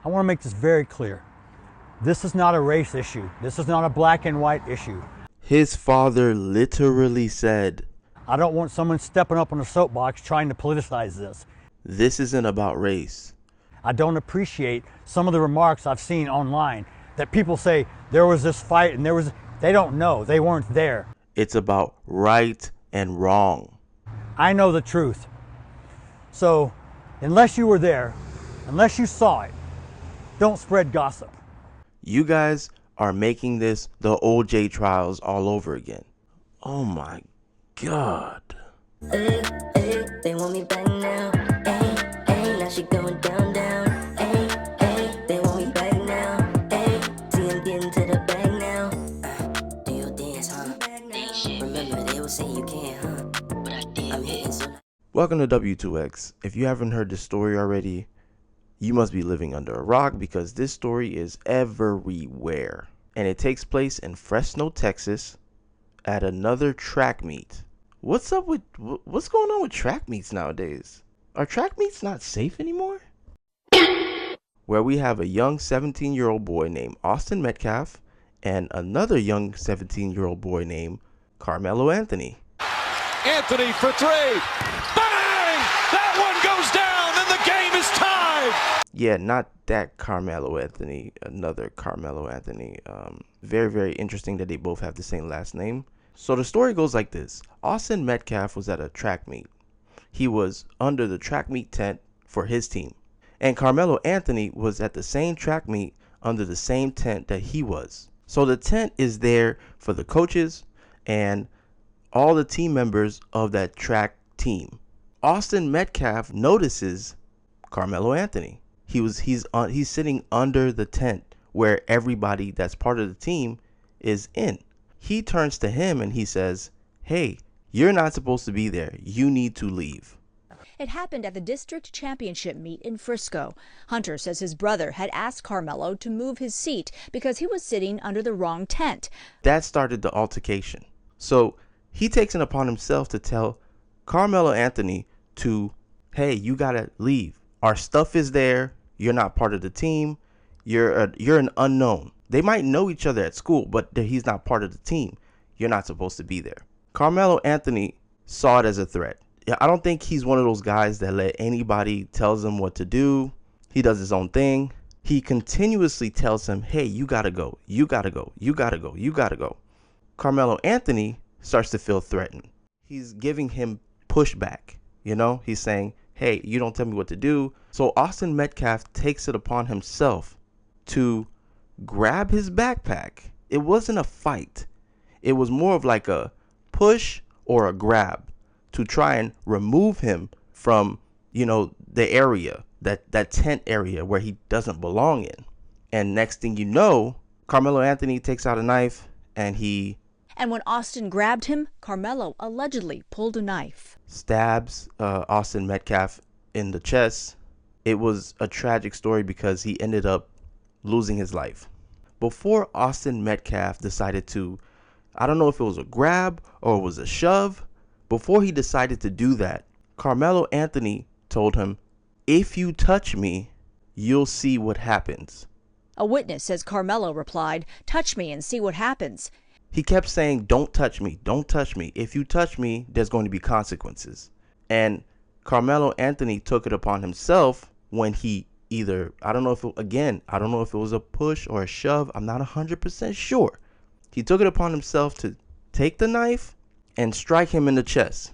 I want to make this very clear. This is not a race issue. This is not a black and white issue. His father literally said, I don't want someone stepping up on a soapbox trying to politicize this. this isn't about race. I don't appreciate some of the remarks I've seen online that people say there was this fight and they don't know. They weren't there. It's about right and wrong. I know the truth. So, unless you were there, unless you saw it, don't spread gossip. You guys are making this the OJ trials all over again. Oh my God. They want me back now. Now she going down, down. They want me back now. See I'm getting to the bag now. Do your dance, huh? Remember they will say you can't, huh? But I did. I'm hitting so. Welcome to W2X. If you haven't heard this story already, you must be living under a rock because this story is everywhere. And it takes place in Fresno, Texas at another track meet. What's going on with track meets nowadays? Are track meets not safe anymore? Where we have a young 17-year-old boy named Austin Metcalf and another young 17-year-old boy named Karmelo Anthony. Anthony for three. Bang! That one goes down and the game is tied. Yeah, not that Carmelo Anthony, another Carmelo Anthony. Very, very interesting that they both have the same last name. So the story goes like this. Austin Metcalf was at a track meet. He was under the track meet tent for his team. And Carmelo Anthony was at the same track meet under the same tent that he was. So the tent is there for the coaches and all the team members of that track team. Austin Metcalf notices Carmelo Anthony. He's sitting under the tent where everybody that's part of the team is in. He turns to him and he says, "Hey, you're not supposed to be there. You need to leave." It happened at the district championship meet in Frisco. Hunter says his brother had asked Karmelo to move his seat because he was sitting under the wrong tent. That started the altercation. So he takes it upon himself to tell Carmelo Anthony to, "Hey, you gotta leave. Our stuff is there. You're not part of the team. You're an unknown. They might know each other at school, but he's not part of the team. You're not supposed to be there." Carmelo Anthony saw it as a threat. I don't think he's one of those guys that let anybody tells him what to do. He does his own thing. He continuously tells him, "Hey, you gotta go. You gotta go. You gotta go. You gotta go." Carmelo Anthony starts to feel threatened. He's giving him pushback. He's saying, "Hey, you don't tell me what to do." So Austin Metcalf takes it upon himself to grab his backpack. It wasn't a fight. It was more of like a push or a grab to try and remove him from, the area, that tent area where he doesn't belong in. And next thing you know, Carmelo Anthony takes out a knife and he... And when Austin grabbed him, Karmelo allegedly pulled a knife. Stabs Austin Metcalf in the chest. It was a tragic story because he ended up losing his life. Before Austin Metcalf decided to, I don't know if it was a grab or it was a shove, before he decided to do that, Carmelo Anthony told him, "If you touch me, you'll see what happens." A witness says Karmelo replied, "Touch me and see what happens." He kept saying, "Don't touch me, don't touch me. If you touch me, there's going to be consequences." And Carmelo Anthony took it upon himself when he either, I don't know if it was a push or a shove. I'm not 100% sure. He took it upon himself to take the knife and strike him in the chest.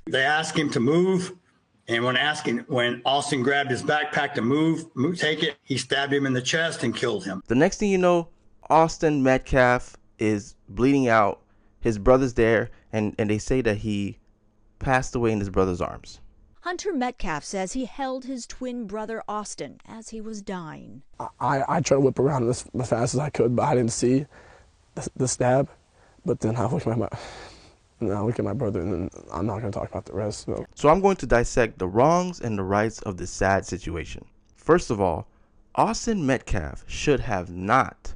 They asked him to move, and when Austin grabbed his backpack to move, take it, he stabbed him in the chest and killed him. The next thing you know, Austin Metcalf is bleeding out. His brother's there, and they say that he passed away in his brother's arms. Hunter Metcalf says he held his twin brother Austin as he was dying. I tried to whip around as fast as I could, but I didn't see the stab. But then I look at my brother, and then I'm not going to talk about the rest. So I'm going to dissect the wrongs and the rights of this sad situation. First of all, Austin Metcalf should have not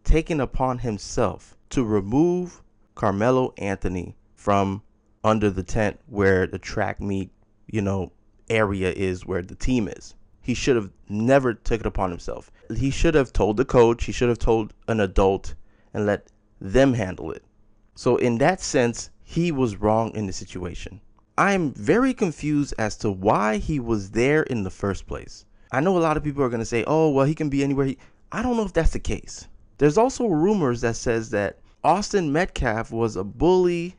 taken upon himself to remove Carmelo Anthony from under the tent where the track meet, area is, where the team is. he should have never took it upon himself. He should have told the coach. He should have told an adult and let them handle it. So in that sense, he was wrong in the situation. I'm very confused as to why he was there in the first place. I know a lot of people are going to say, oh, well, he can be anywhere. I don't know if that's the case. There's also rumors that says that Austin Metcalf was a bully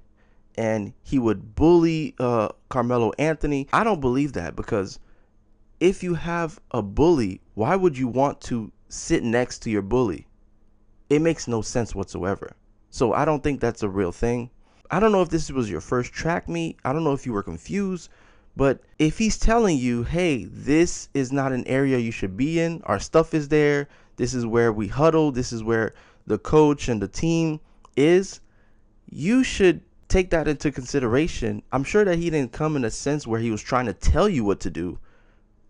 and he would bully Karmelo Anthony. I don't believe that, because if you have a bully, why would you want to sit next to your bully? It makes no sense whatsoever. So I don't think that's a real thing. I don't know if this was your first track meet. I don't know if you were confused. But if he's telling you, hey, this is not an area you should be in. Our stuff is there. This is where we huddle. This is where the coach and the team is. You should take that into consideration. I'm sure that he didn't come in a sense where he was trying to tell you what to do,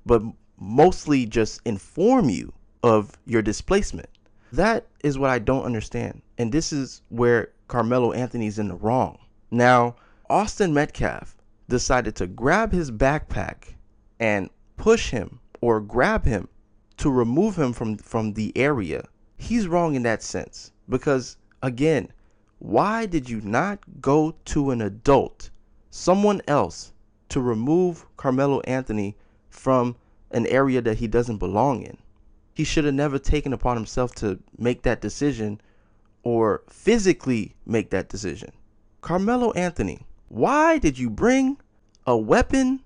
but mostly just inform you of your displacement. That is what I don't understand. And this is where Karmelo Anthony's in the wrong. Now, Austin Metcalf decided to grab his backpack and push him or grab him to remove him from the area. He's wrong in that sense, because again, why did you not go to an adult, someone else, to remove Karmelo Anthony from an area that he doesn't belong in? He should have never taken upon himself to make that decision or physically make that decision. Karmelo Anthony, why did you bring a weapon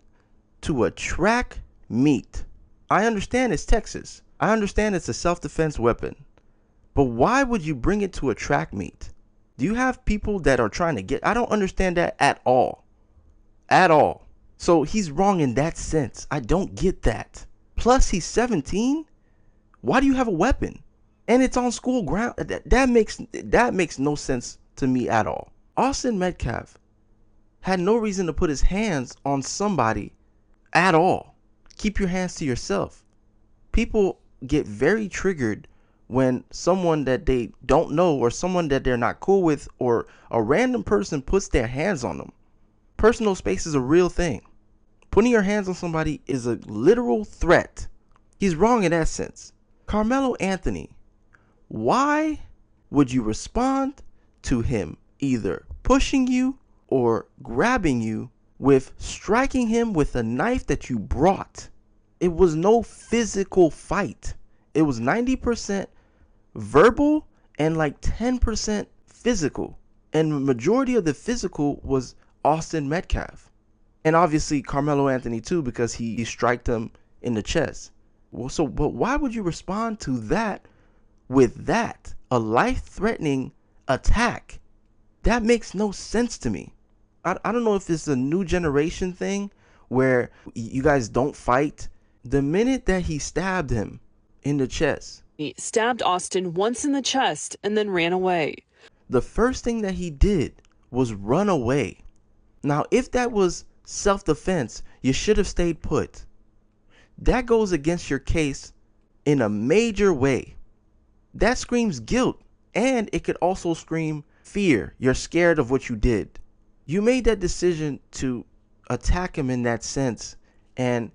to a track meet? I understand it's Texas. I understand it's a self-defense weapon. But why would you bring it to a track meet? Do you have people that are trying to get... I don't understand that at all. At all. So he's wrong in that sense. I don't get that. Plus, he's 17. Why do you have a weapon? And it's on school ground. That makes no sense to me at all. Austin Metcalf had no reason to put his hands on somebody at all. Keep your hands to yourself. People get very triggered when someone that they don't know or someone that they're not cool with or a random person puts their hands on them. Personal space is a real thing. Putting your hands on somebody is a literal threat. He's wrong in that sense. Karmelo Anthony, why would you respond to him either pushing you or grabbing you with striking him with a knife that you brought? It was no physical fight. It was 90% verbal and like 10% physical. And the majority of the physical was Austin Metcalf. And obviously Karmelo Anthony too, because he striked him in the chest. Well, but why would you respond to that with that? A life-threatening attack? That makes no sense to me. I don't know if it's a new generation thing where you guys don't fight. The minute that he stabbed him in the chest. He stabbed Austin once in the chest and then ran away. The first thing that he did was run away. Now, if that was self-defense, you should have stayed put. That goes against your case in a major way. That screams guilt, and it could also scream fear. You're scared of what you did. You made that decision to attack him in that sense, and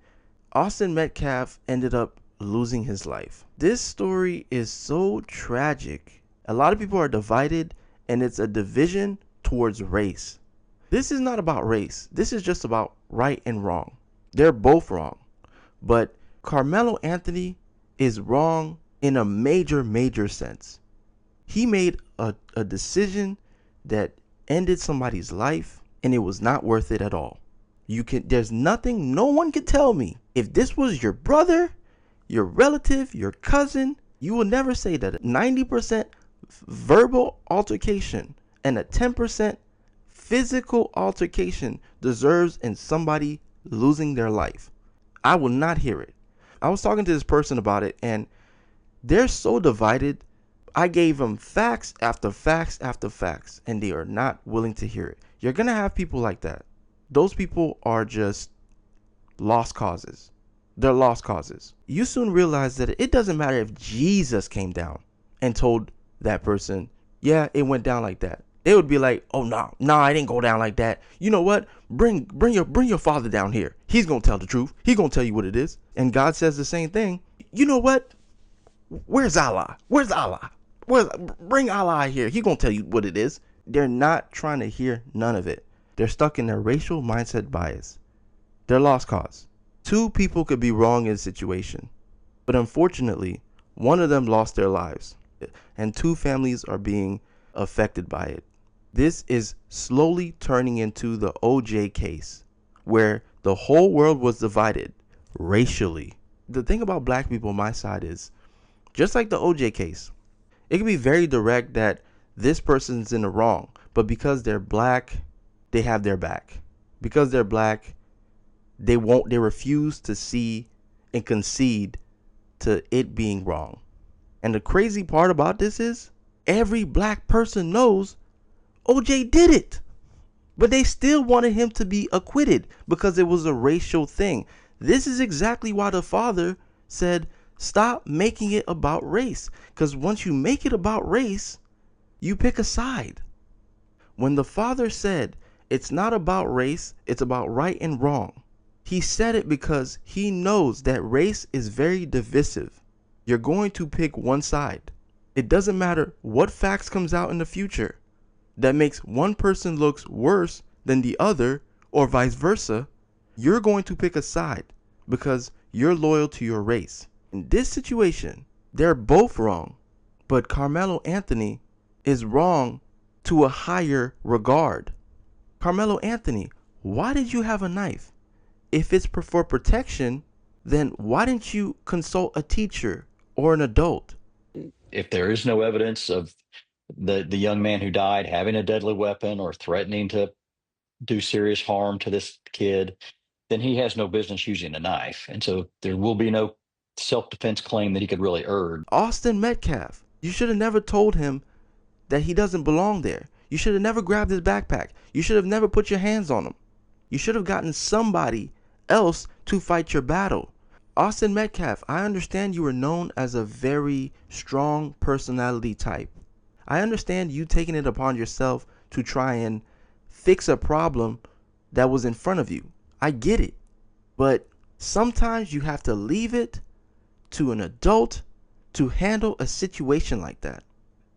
Austin Metcalf ended up losing his life. This story is so tragic. A lot of people are divided, and it's a division towards race. This is not about race. This is just about right and wrong. They're both wrong. But Karmelo Anthony is wrong in a major sense. He made a decision that ended somebody's life, and it was not worth it at all. There's nothing, no one can tell me. If this was your brother, your relative, your cousin, you will never say that a 90% verbal altercation and a 10% physical altercation deserves in somebody losing their life. I will not hear it. I was talking to this person about it, and they're so divided. I gave them facts after facts after facts, and they are not willing to hear it. You're going to have people like that. Those people are just lost causes. They're lost causes. You soon realize that it doesn't matter if Jesus came down and told that person, yeah, it went down like that. They would be like, oh, no, it didn't go down like that. You know what? Bring your father down here. He's going to tell the truth. He's going to tell you what it is. And God says the same thing. You know what? Where's Allah? Where's Allah? Bring Allah here. He's going to tell you what it is. They're not trying to hear none of it. They're stuck in their racial mindset bias. They're lost cause. Two people could be wrong in a situation, but unfortunately, one of them lost their lives, and two families are being affected by it. This is slowly turning into the OJ case, where the whole world was divided racially. The thing about black people on my side is, just like the OJ case, it can be very direct that this person's in the wrong, but because they're black, they have their back. Because they're black, they refuse to see and concede to it being wrong. And the crazy part about this is, every black person knows OJ did it, but they still wanted him to be acquitted because it was a racial thing. This is exactly why the father said, stop making it about race, because once you make it about race, you pick a side. When the father said it's not about race, it's about right and wrong, he said it because he knows that race is very divisive. You're going to pick one side. It doesn't matter what facts comes out in the future that makes one person looks worse than the other or vice versa. You're going to pick a side because you're loyal to your race. In this situation, they're both wrong, but Karmelo Anthony is wrong to a higher regard. Karmelo Anthony, why did you have a knife? If it's for protection, then why didn't you consult a teacher or an adult? If there is no evidence of the young man who died having a deadly weapon or threatening to do serious harm to this kid, then he has no business using a knife. And so there will be no self-defense claim that he could really urge. Austin Metcalf, you should have never told him that he doesn't belong there. You should have never grabbed his backpack. You should have never put your hands on him. You should have gotten somebody else to fight your battle. Austin Metcalf, I understand you were known as a very strong personality type. I understand you taking it upon yourself to try and fix a problem that was in front of you. I get it. But sometimes you have to leave it to an adult to handle a situation like that.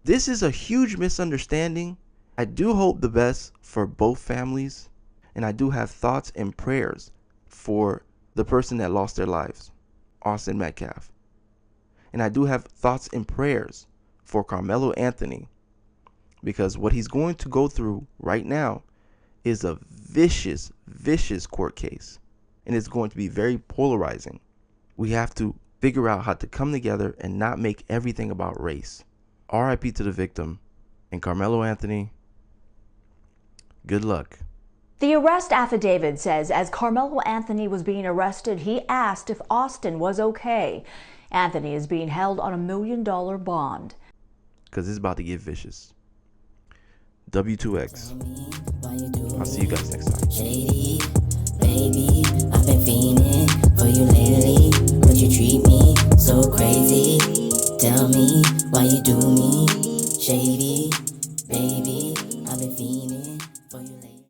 This is a huge misunderstanding. I do hope the best for both families, and I do have thoughts and prayers for the person that lost their lives, Austin Metcalf. And I do have thoughts and prayers for Karmelo Anthony, because what he's going to go through right now is a vicious, vicious court case, and it's going to be very polarizing. We have to figure out how to come together and not make everything about race. RIP to the victim, and Karmelo Anthony, good luck. The arrest affidavit says as Karmelo Anthony was being arrested, he asked if Austin was okay. Anthony is being held on $1 million bond. Because it's about to get vicious. W2X. I'll see you guys next time. Shady, baby, I've been fiending for you lately, but you treat me so crazy. Tell me